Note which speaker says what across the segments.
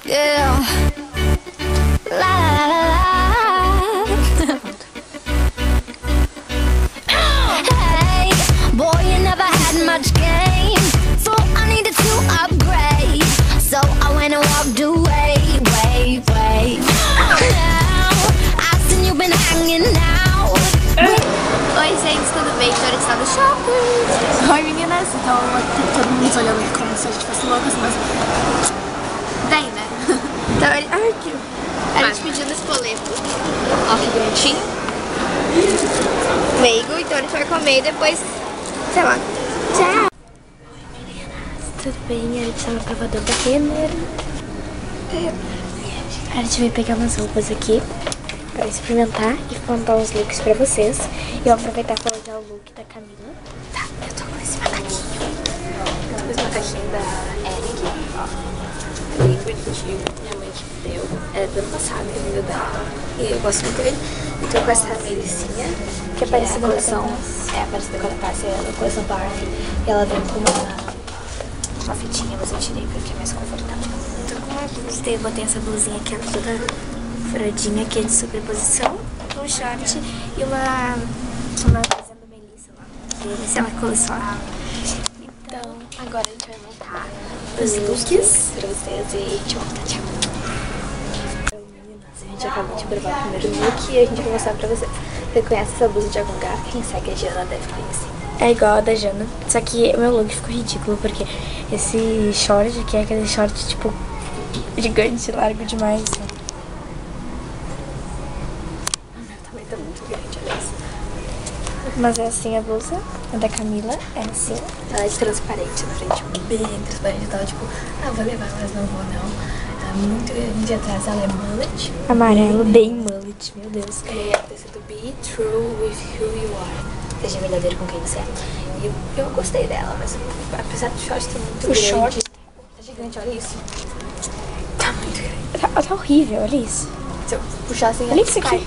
Speaker 1: Yeah. La la la la. Hey, boy, you never had much game, so I needed to upgrade. So I went and walked away, way. Now I've seen you been hanging out.
Speaker 2: Oi gente, tudo bem? Então a gente tá no shopping. Oi meninas, então todo mundo olhando como se a gente fosse loucas, mas daí, né? Então a gente pediu nesse boleto. Ó que bonitinho. Meigo, então a gente vai comer e depois, sei lá. Tchau! Oi meninas, tudo bem? A gente tá no provador da Renner. A gente veio pegar umas roupas aqui pra experimentar e montar uns looks pra vocês. E eu vou aproveitar pra usar o look da Camila. Tá, eu tô com esse macaquinho. Eu tô com esse macaquinho da Eric, ó. É bem bonitinho. Minha mãe que deu. É do ano passado que me deu dela. E eu gosto muito dele. E tô com essa melicinha, que é parecida com a coleção. É, parecida com a Tássia, é a coleção Barbie. E ela vem com uma fitinha, mas eu tirei porque é mais confortável. Tô com uma blusa. Eu botei essa blusinha aqui, ela toda furadinha, que é de sobreposição, um short e uma coisa do Melissa lá, que esse ela coleciona. Então, agora a gente vai montar os looks pra vocês e a gente volta, tchau. Então, meninas, a gente acabou de gravar o primeiro look e a gente vai mostrar pra vocês. Você conhece essa blusa de algum lugar? Quem segue a Jana deve conhecer. É igual a da Jana, só que o meu look ficou ridículo, porque esse short aqui é aquele short, tipo, gigante, largo demais, né? Tá muito grande, aliás. Mas é assim a blusa, a da Camila é assim. Ela é transparente na frente, bem transparente. Eu tava tipo, vou levar, mas não vou não. Tá muito grande atrás, ela é mullet. Amarelo, bem mullet, meu Deus. E ela tem sido be true with who you are. Seja verdadeiro com quem você é. E eu gostei dela, mas apesar do short ter muito grande. O short tá gigante, olha isso. Tá muito grande. Tá horrível, olha isso. Se eu puxar assim, olha isso aqui.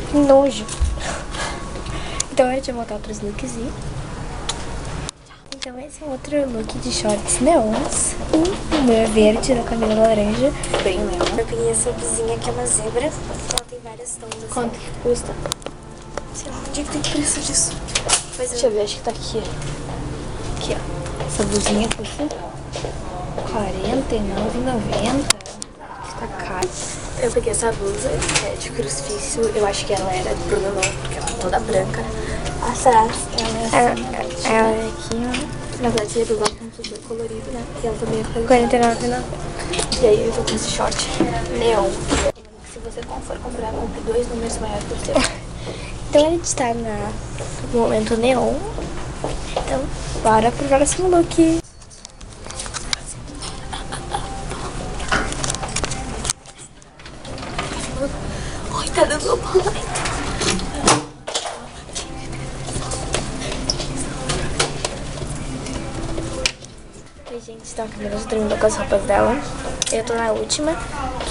Speaker 2: Que nojo. Então a gente vai montar outros looks e... Então esse é um outro look de shorts neons. O meu é verde, da Camila laranja. Bem neon. Eu peguei essa blusinha que é uma zebra. Ela tem várias tons assim. Quanto que custa? Sei lá, onde é que tem preço disso? Deixa eu ver, acho que tá aqui. Aqui, ó. Essa blusinha custa R$49,90. Tá caro. Eu peguei essa blusa de crucifixo, eu acho que ela era de Bruno Novo, porque ela é toda branca. Atrás, ela é assim. Ela é aqui, ó. Na verdade, seria usar com super colorido, né? E ela também é R$49,90. E aí eu tô com esse short neon. Se você for comprar, compre 2 números maiores por seu. Então a gente tá no momento neon. Então, bora pro próximo look. Oi, tá dando uma Oi, gente, então a Camila já terminou com as roupas dela. Eu tô na última,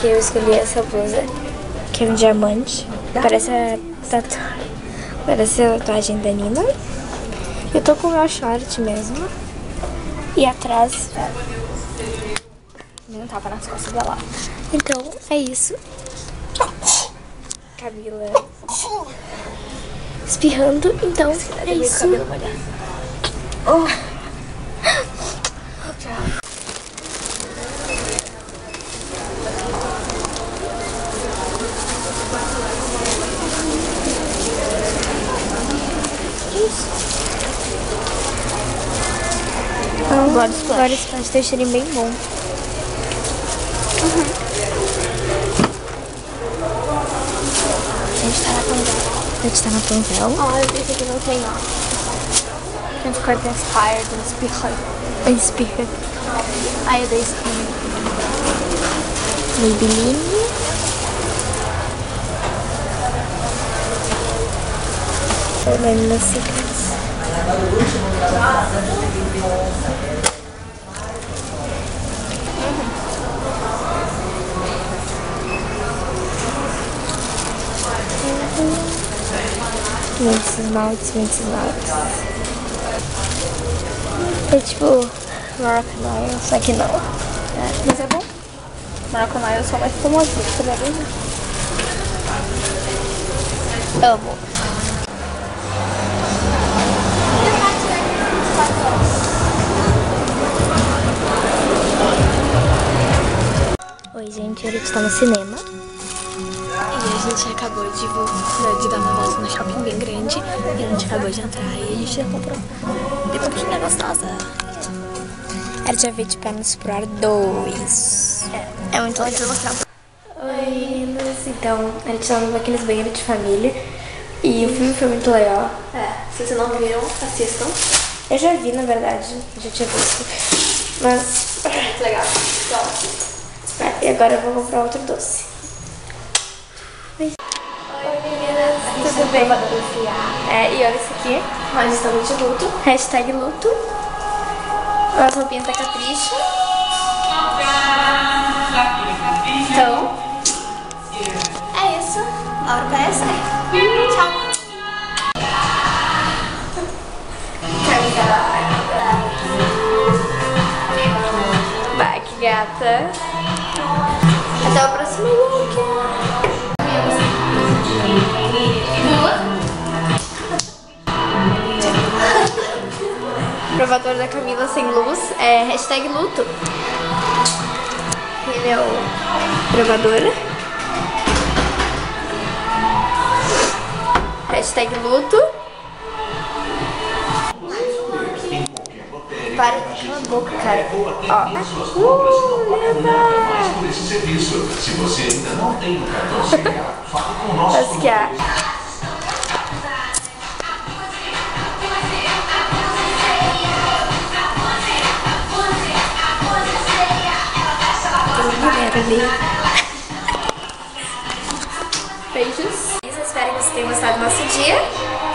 Speaker 2: que eu escolhi essa blusa, que é um diamante. Parece a tatuagem da Nina. Eu tô com o meu short mesmo. E atrás não tava nas costas dela. Então, é isso. Camila espirrando, então é isso. Tchau. Body Splash tem um cheirinho bem bom. A gente tá na Panvel. Ó, eu vi que aqui não tem, ó. A gente ficou até inspired, inspira. Aí eu dei espinho. Maybelline. Olhando Secrets. Muitos esmaltes. É tipo Moroccan Oil, só que não. É, mas é bom. Moroccan Oil só mais famosinho, você vai ver. Amo. Oi, gente, a gente está no cinema. E a gente acabou de dar uma volta no shopping bem grande. E a gente acabou de entrar e a gente já comprou pipoquinha gostosa. Era de ver de pernas explorar 2. É muito legal. Oi, meninas. Então, a gente tava naqueles banheiros de família. E o filme foi muito legal.
Speaker 3: Se vocês não viram, assistam.
Speaker 2: Eu já vi, na verdade. Já tinha visto. Mas...
Speaker 3: Muito legal. Então, assistam.
Speaker 2: E agora eu vou comprar outro doce. Oi, meninas. Tudo bem? E olha isso aqui.
Speaker 3: Nós estamos de luto.
Speaker 2: Hashtag luto. As roupinhas da Capricha. Então,
Speaker 3: É isso. A hora parece. Tchau.
Speaker 2: vai, que gata. Até o próximo look. Provador da Camila sem luz. Hashtag luto. Ele é o provador. Hashtag luto. Para, cala a boca, cara. Ó.
Speaker 4: Mais por esse serviço. Se você ainda não tem um cartão CA, fale com o nosso
Speaker 2: Pasquear. Ali. Beijos. Espero que vocês tenham gostado do nosso dia.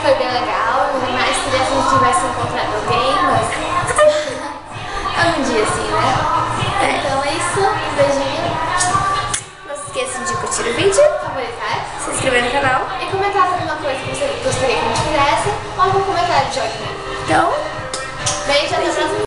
Speaker 3: Foi bem legal. Mas queria que a gente tivesse encontrado alguém, mas